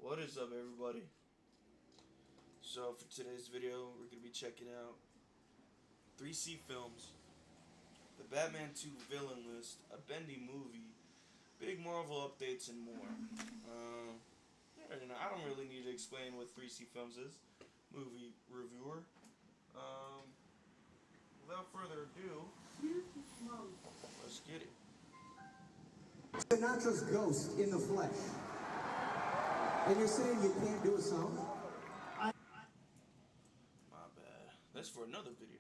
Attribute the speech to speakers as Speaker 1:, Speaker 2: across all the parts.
Speaker 1: What is up, everybody? So for today's video, we're going to be checking out 3C Films, the Batman 2 villain list, a Bendy movie, big Marvel updates, and more. I don't really need to explain what 3C Films is. Movie reviewer. Without further ado, let's get it.
Speaker 2: Sinatra's ghost in the flesh. And you're saying you can't do a song?
Speaker 1: My bad. That's for another video.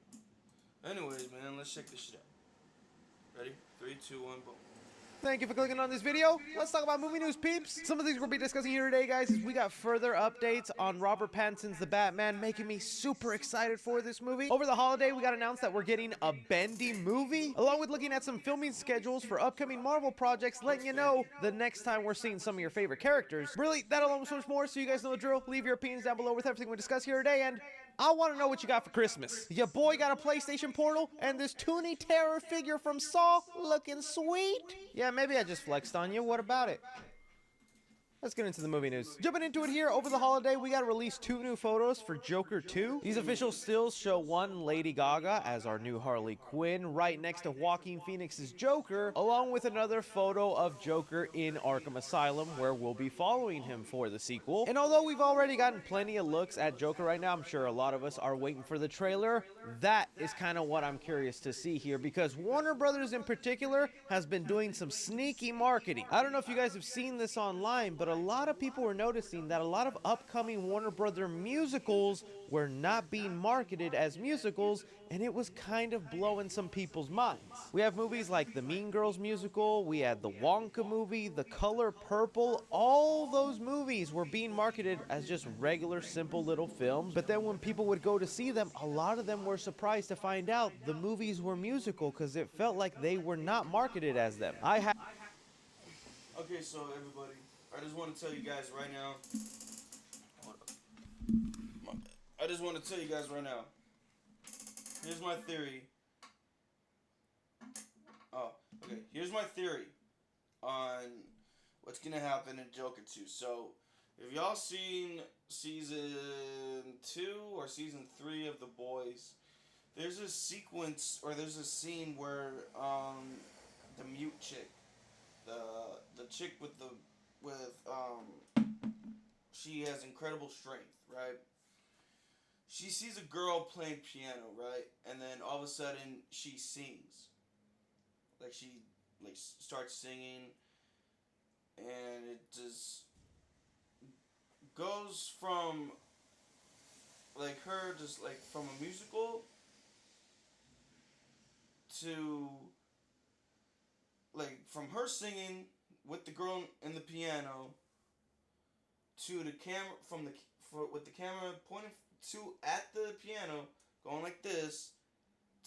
Speaker 1: Anyways, man, let's check this shit out. Ready? 3, 2, 1, boom.
Speaker 3: Thank you for clicking on this video. Let's talk about movie news, peeps. Some of the things we'll be discussing here today, guys, is we got further updates on Robert Pattinson's The Batman, making me super excited for this movie. Over the holiday, we got announced that we're getting a Bendy movie, along with looking at some filming schedules for upcoming Marvel projects, letting you know the next time we're seeing some of your favorite characters. Really, that along with so much more, so you guys know the drill. Leave your opinions down below with everything we discuss here today, and I want to know what you got for Christmas. Your boy got a PlayStation Portal and this Toonie Terror figure from Saw looking sweet. Yeah, maybe I just flexed on you. What about it? Let's get into the movie news. Jumping into it here, over the holiday, we got to release 2 new photos for Joker 2. These official stills show one Lady Gaga as our new Harley Quinn, right next to Joaquin Phoenix's Joker, along with another photo of Joker in Arkham Asylum, where we'll be following him for the sequel. And although we've already gotten plenty of looks at Joker right now, I'm sure a lot of us are waiting for the trailer. That is kind of what I'm curious to see here, because Warner Brothers in particular has been doing some sneaky marketing. I don't know if you guys have seen this online, but a lot of people were noticing that a lot of upcoming Warner Brother musicals were not being marketed as musicals, and it was kind of blowing some people's minds. We have movies like the Mean Girls musical, we had the Wonka movie, The Color Purple. All those movies were being marketed as just regular, simple little films, but then when people would go to see them, a lot of them were surprised to find out the movies were musical because it felt like they were not marketed as them.
Speaker 1: Okay, so everybody, I just want to tell you guys right now. Hold up. My bad. I just want to tell you guys right now. Here's my theory. Oh, okay. Here's my theory on what's gonna happen in Joker 2. So, if y'all seen season 2 or season 3 of The Boys, there's a sequence or there's a scene where the mute chick, the chick with she has incredible strength, right? She sees a girl playing piano, right? And then all of a sudden she sings. Like she starts singing, and it just goes from like her just like from a musical to like from her singing with the girl in the piano to the camera with the camera pointing to at the piano going like this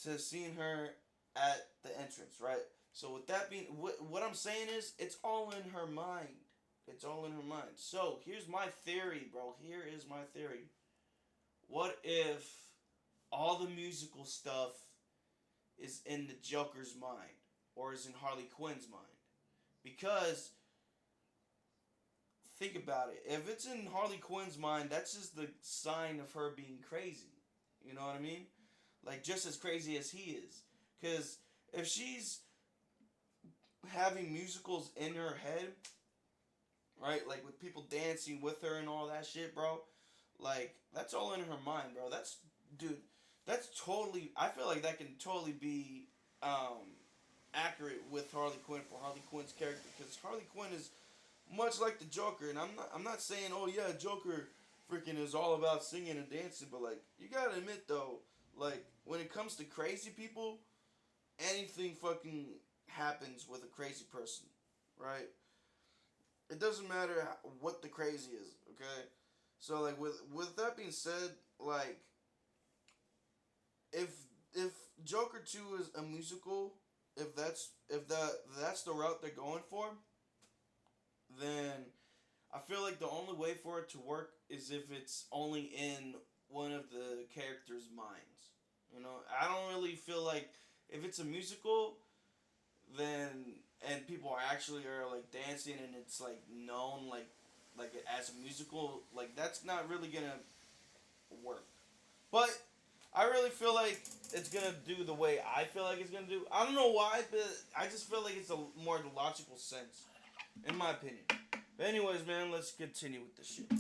Speaker 1: to seeing her at the entrance, right? So with that being what I'm saying is it's all in her mind. It's all in her mind. So here's my theory, bro. Here is my theory. What if all the musical stuff is in the Joker's mind or is in Harley Quinn's mind? Because think about it. If it's in Harley Quinn's mind, that's just the sign of her being crazy. You know what I mean? Like just as crazy as he is. Because if she's having musicals in her head, right? Like with people dancing with her and all that shit, bro. Like that's all in her mind, bro. That's totally. I feel like that can totally be accurate with Harley Quinn for Harley Quinn's character, because Harley Quinn is much like the Joker, and I'm not saying oh yeah Joker freaking is all about singing and dancing, but like you gotta admit though, like when it comes to crazy people, anything fucking happens with a crazy person, right? It doesn't matter what the crazy is, okay? So like with that being said, like if if Joker 2 is a musical, if that's the route they're going for, then I feel like the only way for it to work is if it's only in one of the characters' minds. You know, I don't really feel like if it's a musical, then and people are like dancing and it's like known like like as a musical, like that's not really gonna work. But I really feel like it's gonna do the way I feel like it's gonna do. I don't know why, but I just feel like it's a more logical sense, in my opinion. But anyways, man, let's continue with this shit.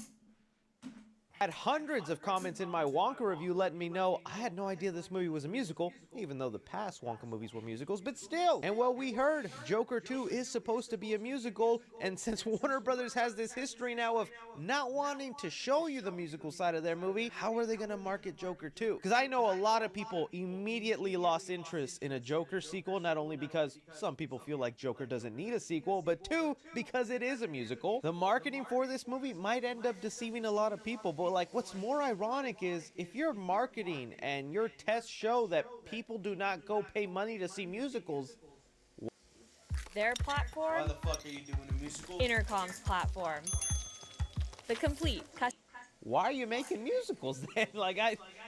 Speaker 3: Had hundreds of comments in my Wonka review letting me know I had no idea this movie was a musical, even though the past Wonka movies were musicals, but still. And well, we heard Joker 2 is supposed to be a musical, and since Warner Brothers has this history now of not wanting to show you the musical side of their movie, how are they going to market Joker 2? Because I know a lot of people immediately lost interest in a Joker sequel, not only because some people feel like Joker doesn't need a sequel, but two, because it is a musical. The marketing for this movie might end up deceiving a lot of people, but like what's more ironic is if your marketing and your tests show that people do not go pay money to see musicals.
Speaker 4: Their platform,
Speaker 1: Why the fuck are you doing a musical?
Speaker 4: Intercom's platform. The complete
Speaker 3: Why are you making musicals then? Like,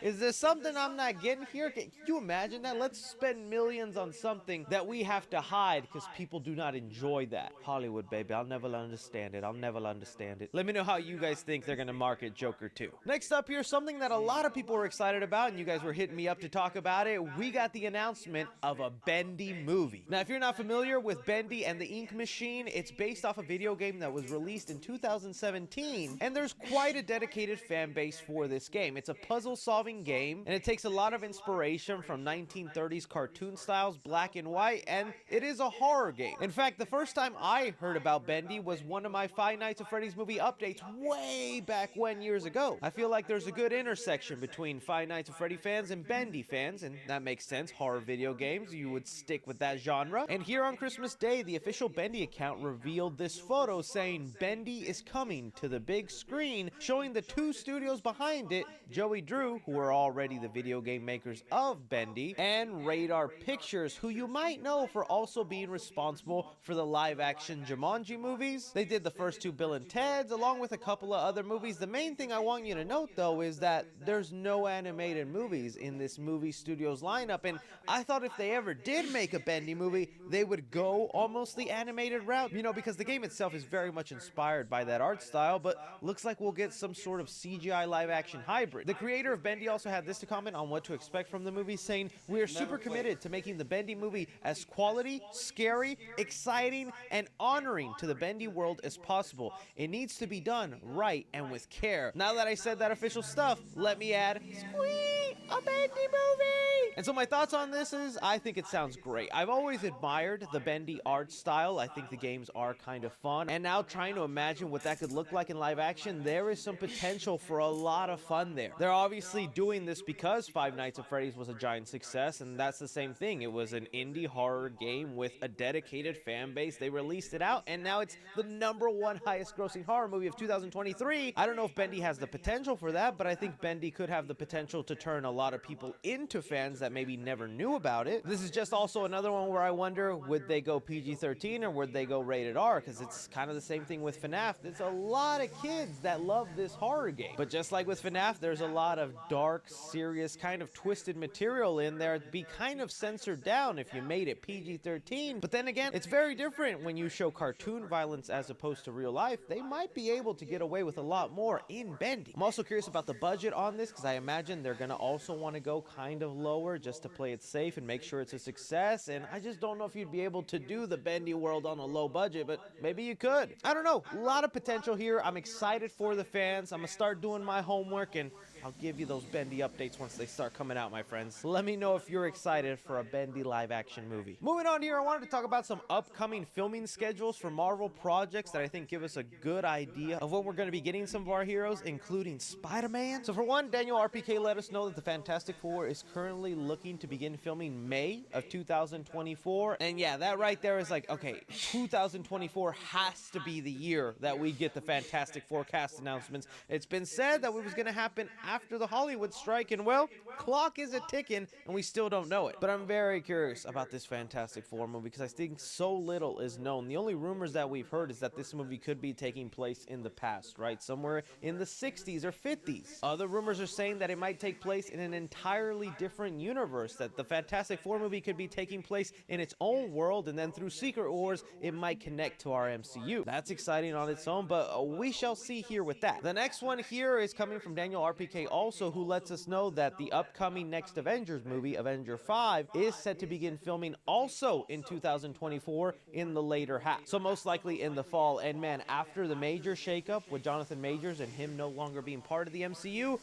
Speaker 3: is there something I'm not getting here? Can you imagine that? Let's spend millions on something that we have to hide because people do not enjoy that. Hollywood, baby, I'll never understand it. I'll never understand it. Let me know how you guys think they're gonna market Joker 2. Next up here, something that a lot of people were excited about, and you guys were hitting me up to talk about it. We got the announcement of a Bendy movie. Now, if you're not familiar with Bendy and the Ink Machine, it's based off a video game that was released in 2017, and there's quite a dedicated fan base for this game. It's a puzzle-solving game, and it takes a lot of inspiration from 1930s cartoon styles, black and white, and it is a horror game. In fact, the first time I heard about Bendy was one of my Five Nights at Freddy's movie updates way back when years ago. I feel like there's a good intersection between Five Nights at Freddy fans and Bendy fans, and that makes sense. Horror video games, you would stick with that genre. And here on Christmas Day, the official Bendy account revealed this photo saying Bendy is coming to the big screen, showing the two studios behind it, Joey Drew, who are already the video game makers of Bendy, and Radar Pictures, who you might know for also being responsible for the live-action Jumanji movies. They did the first two Bill and Ted's, along with a couple of other movies. The main thing I want you to note, though, is that there's no animated movies in this movie studio's lineup, and I thought if they ever did make a Bendy movie, they would go almost the animated route, you know, because the game itself is very much inspired by that art style, but looks like we'll get some sort of CGI live-action hybrid. The creator of Bendy also had this to comment on what to expect from the movie, saying, "We are super committed to making the Bendy movie as quality, scary, exciting, and honoring to the Bendy world as possible. It needs to be done right and with care." Now that I said that official stuff, let me add, squeak, a Bendy movie! And so my thoughts on this is, I think it sounds great. I've always admired the Bendy art style. I think the games are kind of fun. And now trying to imagine what that could look like in live action, there is some potential for a lot of fun there. They're obviously doing this because Five Nights at Freddy's was a giant success, and that's the same thing. It was an indie horror game with a dedicated fan base. They released it out, and now it's the #1 highest grossing horror movie of 2023. I don't know if Bendy has the potential for that, but I think Bendy could have the potential to turn a lot of people into fans that maybe never knew about it. This is just also another one where I wonder, would they go PG-13 or would they go rated R? Because it's kind of the same thing with FNAF. There's a lot of kids that love this horror game. But just like with FNAF, there's a lot of dark, serious, kind of twisted material in there. It'd be kind of censored down if you made it PG-13. But then again, it's very different when you show cartoon violence as opposed to real life. They might be able to get away with a lot more in Bendy. I'm also curious about the budget on this, because I imagine they're going to also want to go kind of lower just to play it safe and make sure it's a success. And I just don't know if you'd be able to do the Bendy world on a low budget, but maybe you could. I don't know. A lot of potential here. I'm excited for the fans. I'm going to start doing my homework, and I'll give you those Bendy updates once they start coming out, my friends. Let me know if you're excited for a Bendy live-action movie. Moving on here, I wanted to talk about some upcoming filming schedules for Marvel projects that I think give us a good idea of when we're going to be getting some of our heroes, including Spider-Man. So for one, Daniel RPK let us know that the Fantastic Four is currently looking to begin filming May of 2024. And yeah, that right there is like, okay, 2024 has to be the year that we get the Fantastic Four cast announcements. It's been said that it was going to happen after the Hollywood strike, and well, clock is a ticking, and we still don't know it. But I'm very curious about this Fantastic Four movie because I think so little is known. The only rumors that we've heard is that this movie could be taking place in the past, right? Somewhere in the 60s or 50s. Other rumors are saying that it might take place in an entirely different universe, that the Fantastic Four movie could be taking place in its own world, and then through Secret Wars, it might connect to our MCU. That's exciting on its own, but we shall see here with that. The next one here is coming from Daniel RPK also, who lets us know that the upcoming next Avengers movie, Avenger 5, is set to begin filming also in 2024 in the later half. So most likely in the fall. And man, after the major shakeup with Jonathan Majors and him no longer being part of the MCU,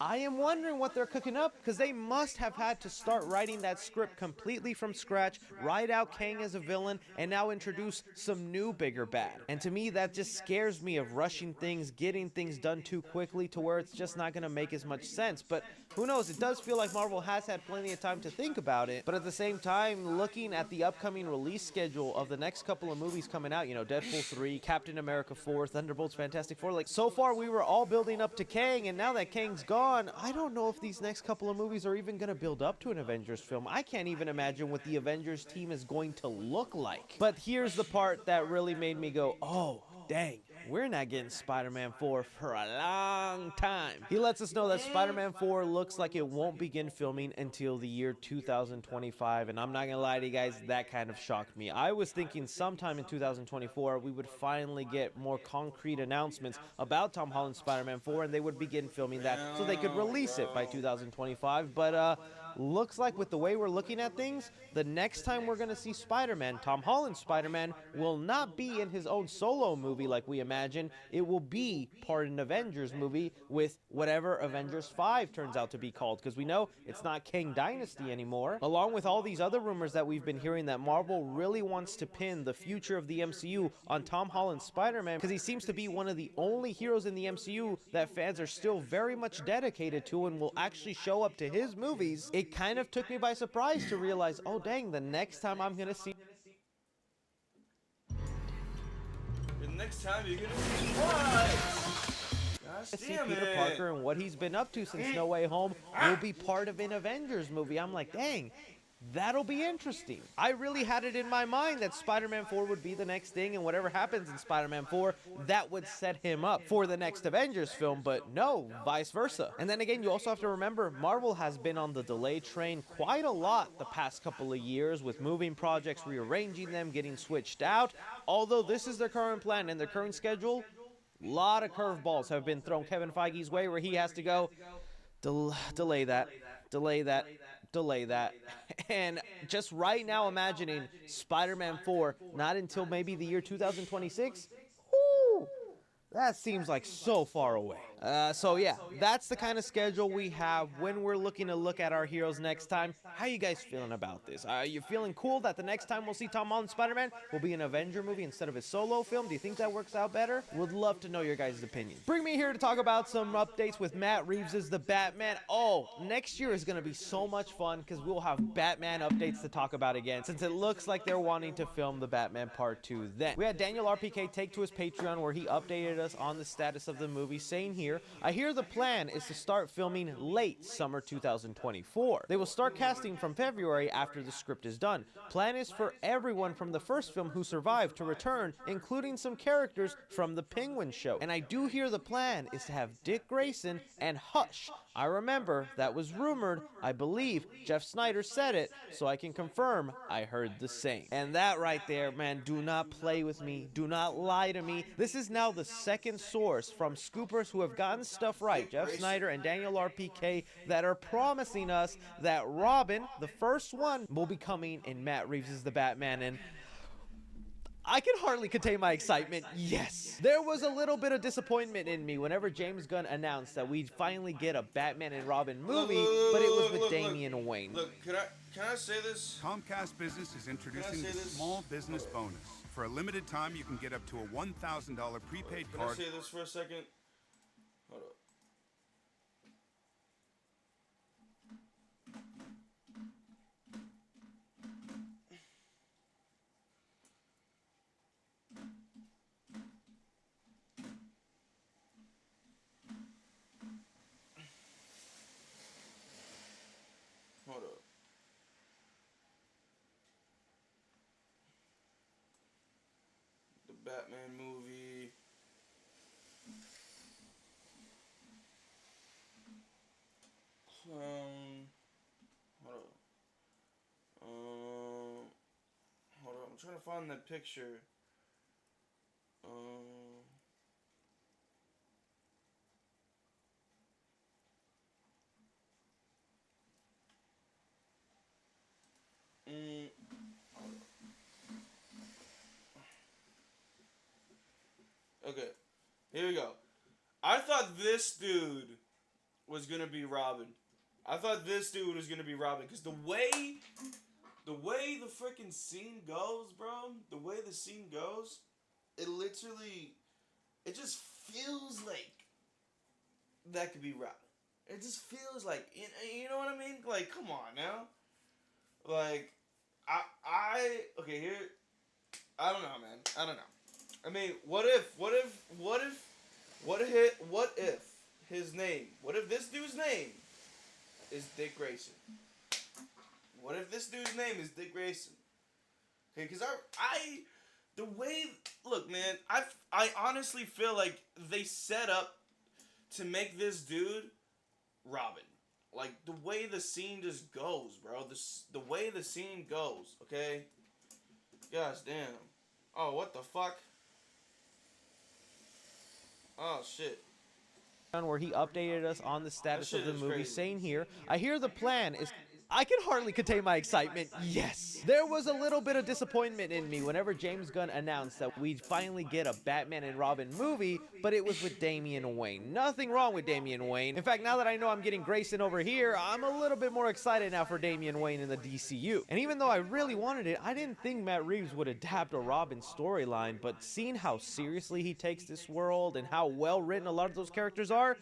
Speaker 3: I am wondering what they're cooking up, because they must have had to start writing that script completely from scratch, write out Kang as a villain, and now introduce some new bigger bad. And to me, that just scares me of rushing things, getting things done too quickly to where it's just not going to make as much sense. But who knows? It does feel like Marvel has had plenty of time to think about it. But at the same time, looking at the upcoming release schedule of the next couple of movies coming out, you know, Deadpool 3, Captain America 4, Thunderbolts, Fantastic Four, like so far we were all building up to Kang, and now that Kang's gone, I don't know if these next couple of movies are even going to build up to an Avengers film. I can't even imagine what the Avengers team is going to look like. But here's the part that really made me go, oh, dang. We're not getting Spider-Man 4 for a long time. He lets us know that Spider-Man 4 looks like it won't begin filming until the year 2025, and I'm not gonna lie to you guys, that kind of shocked me. I was thinking sometime in 2024 we would finally get more concrete announcements about Tom Holland's Spider-Man 4, and they would begin filming that so they could release it by 2025, but looks like with the way we're looking at things, the next time we're going to see Spider-Man, Tom Holland's Spider-Man, will not be in his own solo movie like we imagine. It will be part of an Avengers movie with whatever Avengers 5 turns out to be called, because we know it's not Kang Dynasty anymore. Along with all these other rumors that we've been hearing that Marvel really wants to pin the future of the MCU on Tom Holland's Spider-Man, because he seems to be one of the only heroes in the MCU that fans are still very much dedicated to and will actually show up to his movies. It kind of took me by surprise to realize, oh dang, the next time I'm gonna see
Speaker 1: The next time you're gonna see what? Gosh damn
Speaker 3: Peter
Speaker 1: it.
Speaker 3: Parker and what he's been up to since No Way Home will be part of an Avengers movie. I'm like, dang, that'll be interesting. I really had it in my mind that Spider-Man 4 would be the next thing, and whatever happens in Spider-Man 4, that would set him up for the next Avengers film, but no, vice versa. And then again, you also have to remember, Marvel has been on the delay train quite a lot the past couple of years, with moving projects, rearranging them, getting switched out. Although this is their current plan and their current schedule, a lot of curveballs have been thrown Kevin Feige's way, where he has to go, delay that, delay that, delay that. And just right now imagining Spider-Man 4 not until maybe the year 2026, whoo, that seems like so far away. So yeah, that's the kind of schedule we have when we're looking to look at our heroes next time. How you guys feeling about this? Are you feeling cool that the next time we'll see Tom Holland Spider-Man will be an Avenger movie instead of a solo film? Do you think that works out better? Would love to know your guys' opinion. Bring me here to talk about some updates with Matt Reeves' The Batman. Oh, next year is going to be so much fun because we'll have Batman updates to talk about again, since it looks like they're wanting to film the Batman Part 2 then. We had Daniel RPK take to his Patreon where he updated us on the status of the movie, saying here, I hear the plan is to start filming late summer 2024. They will start casting from February after the script is done. Plan is for everyone from the first film who survived to return, including some characters from the Penguin show. And I do hear the plan is to have Dick Grayson and Hush. I remember that was rumored. I believe Jeff Snyder said it, so I can confirm I heard the same. And that right there, man, do not play with me. Do not lie to me. This is now the second source from scoopers who have gotten stuff right, Jeff Snyder and Daniel RPK, that are promising us that Robin, the first one, will be coming in Matt Reeves' The Batman. And I can hardly contain my excitement. Yes. There was a little bit of disappointment in me whenever James Gunn announced that we'd finally get a Batman and Robin movie, but it was with Damian Wayne.
Speaker 1: Look, can I say this?
Speaker 5: Comcast Business is introducing the small business bonus. For a limited time, you can get up to a $1,000 prepaid
Speaker 1: Can I
Speaker 5: card.
Speaker 1: say this for a second? Hold up. Batman movie. Hold on. Hold on. I'm trying to find that picture. Okay, here we go. I thought this dude was gonna be Robin. I thought this dude was gonna be Robin because the way the freaking scene goes, bro, the way the scene goes, it just feels like that could be Robin. It just feels like, you know what I mean? Like, come on now. Like, okay, here, I don't know, man. I don't know. I mean, what if this dude's name is Dick Grayson? What if this dude's name is Dick Grayson? Okay, because the way, look, man, I honestly feel like they set up to make this dude Robin. Like, the way the scene just goes, bro. The way the scene goes, okay? Gosh damn. Oh, what the fuck? Oh, shit.
Speaker 3: Where he updated us on the status of the movie,
Speaker 1: crazy.
Speaker 3: saying here, I hear the plan is... I can hardly contain my excitement. Yes! There was a little bit of disappointment in me whenever James Gunn announced that we'd finally get a Batman and Robin movie, but it was with Damian Wayne. Nothing wrong with Damian Wayne. In fact, now that I know I'm getting Grayson over here, I'm a little bit more excited now for Damian Wayne in the DCU. And even though I really wanted it, I didn't think Matt Reeves would adapt a Robin storyline, but seeing how seriously he takes this world and how well written a lot of those characters are,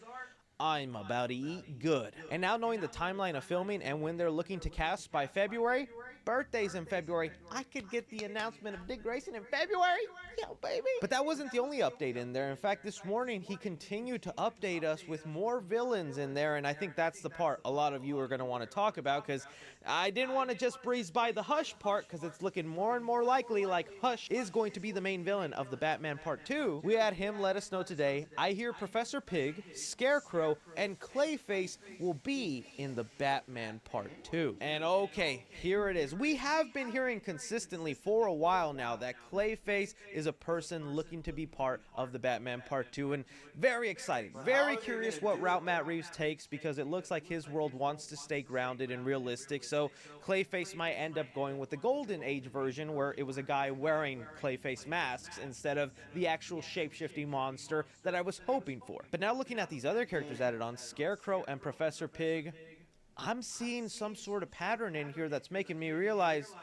Speaker 3: I'm about to eat good. And now knowing the timeline of filming and when they're looking to cast by February, birthdays in February, I could get the announcement of Dick Grayson in February. Yeah, baby. But that wasn't the only update in there. In fact, this morning he continued to update us with more villains in there, and I think that's the part a lot of you are going to want to talk about, because I didn't want to just breeze by the Hush part, because it's looking more and more likely like Hush is going to be the main villain of the Batman Part 2. We had him let us know today. I hear Professor Pig, Scarecrow, and Clayface will be in the Batman Part 2. And okay, here it is. We have been hearing consistently for a while now that Clayface is a person looking to be part of the Batman Part 2, and very exciting. Very curious what route Matt Reeves takes, because it looks like his world wants to stay grounded and realistic, so Clayface might end up going with the Golden Age version, where it was a guy wearing Clayface masks instead of the actual shape-shifting monster that I was hoping for. But now looking at these other characters added on, Scarecrow and Professor Pig, I'm seeing some sort of pattern in here that's making me realize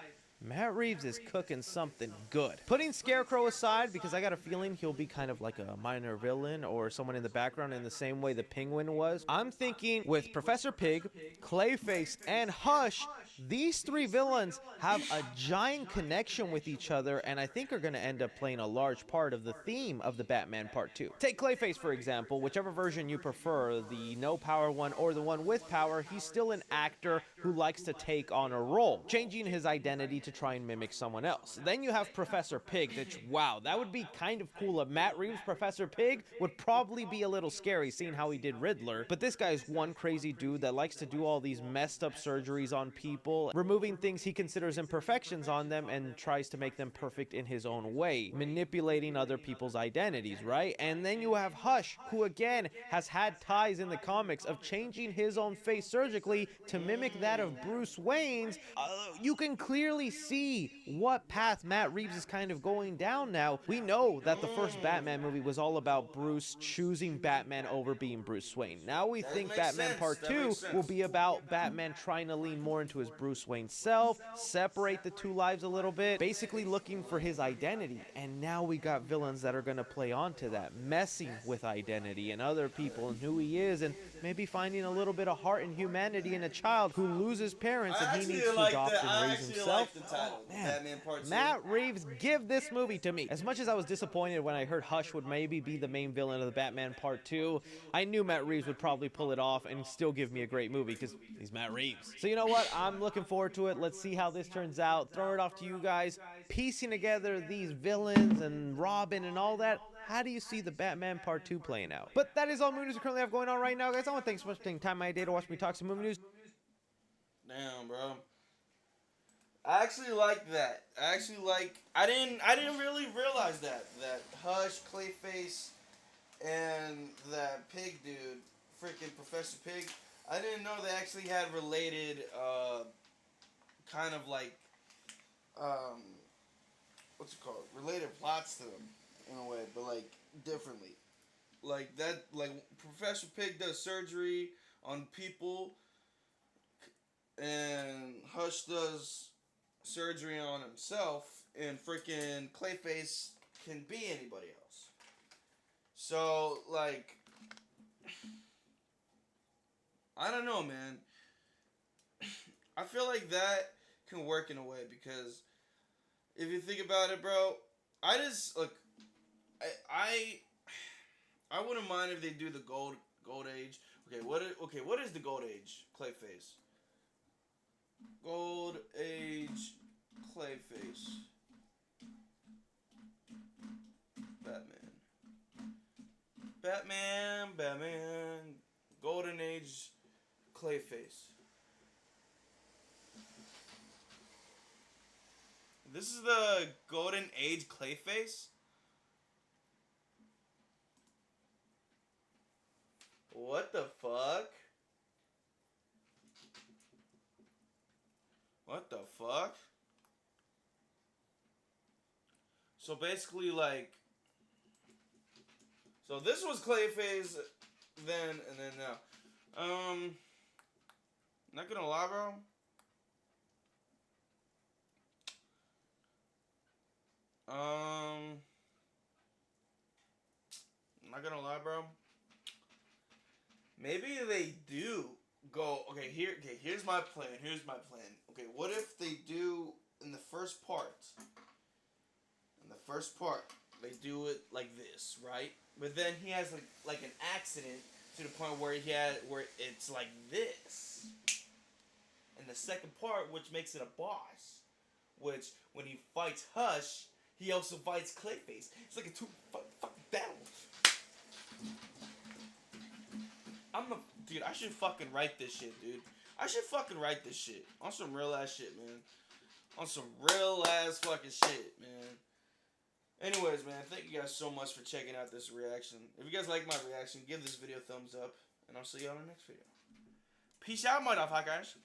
Speaker 3: Matt Reeves is cooking something good. Putting Scarecrow aside, because I got a feeling he'll be kind of like a minor villain or someone in the background in the same way the Penguin was, I'm thinking with Professor Pig, Clayface, and Hush, these three villains have a giant connection with each other, and I think are going to end up playing a large part of the theme of the Batman Part 2. Take Clayface, for example. Whichever version you prefer, the no power one or the one with power, he's still an actor who likes to take on a role, changing his identity to try and mimic someone else. Then you have Professor Pig, which, wow, that would be kind of cool. If Matt Reeves' Professor Pig would probably be a little scary, seeing how he did Riddler, but this guy's one crazy dude that likes to do all these messed up surgeries on people, removing things he considers imperfections on them and tries to make them perfect in his own way, manipulating other people's identities, right? And then you have Hush, who again has had ties in the comics of changing his own face surgically to mimic that of Bruce Wayne's. You can clearly see what path Matt Reeves is kind of going down now. We know that the first Batman movie was all about Bruce choosing Batman over being Bruce Wayne. Now we think Batman Part 2 will be about Batman trying to lean more into his Bruce Wayne self, separate the two lives a little bit, basically looking for his identity. And now we got villains that are going to play onto that, messing with identity and other people and who he is, and maybe finding a little bit of heart and humanity in a child who loses parents and he needs to adopt and raise himself.
Speaker 1: title.
Speaker 3: Man,
Speaker 1: Batman Part 2.
Speaker 3: Matt Reeves, give this movie to me. As much as I was disappointed when I heard Hush would maybe be the main villain of the Batman Part 2, I knew Matt Reeves would probably pull it off and still give me a great movie because he's Matt Reeves. So you know what? I'm looking forward to it. Let's see how this turns out. Throw it off to you guys. Piecing together these villains and Robin and all that. How do you see the Batman Part 2 playing out? But that is all movie news we currently have going on right now, guys. I want to thank you so much for taking time out of my day to watch me talk some movie news.
Speaker 1: Damn, bro. I actually like that. I didn't really realize that Hush, Clayface, and that pig dude, freaking Professor Pig. I didn't know they actually had related, kind of like, what's it called? Related plots to them in a way, but like differently. Like that, like Professor Pig does surgery on people, and Hush does surgery on himself, and freaking Clayface can be anybody else. So, like, I don't know, man. I feel like that can work in a way because if you think about it, bro, I just look. I wouldn't mind if they do the gold age. Okay, what is the gold age Clayface? Gold age Clayface. Batman. Golden age Clayface. This is the golden age Clayface? What the fuck? What the fuck? So basically, like, so this was Clayface then and then now. Not gonna lie, bro. Not gonna lie, bro. Maybe they do go. Okay, here's my plan. Okay, what if they do in the first part? They do it like this, right? But then he has like an accident to the point where where it's like this. And the second part, which makes it a boss, which when he fights Hush, he also fights Clayface. It's like a two fucking battle. Dude, I should fucking write this shit, dude. I should fucking write this shit. On some real ass shit, man. On some real ass fucking shit, man. Anyways, man, thank you guys so much for checking out this reaction. If you guys like my reaction, give this video a thumbs up. And I'll see you on the next video. Peace out, motherfuckers.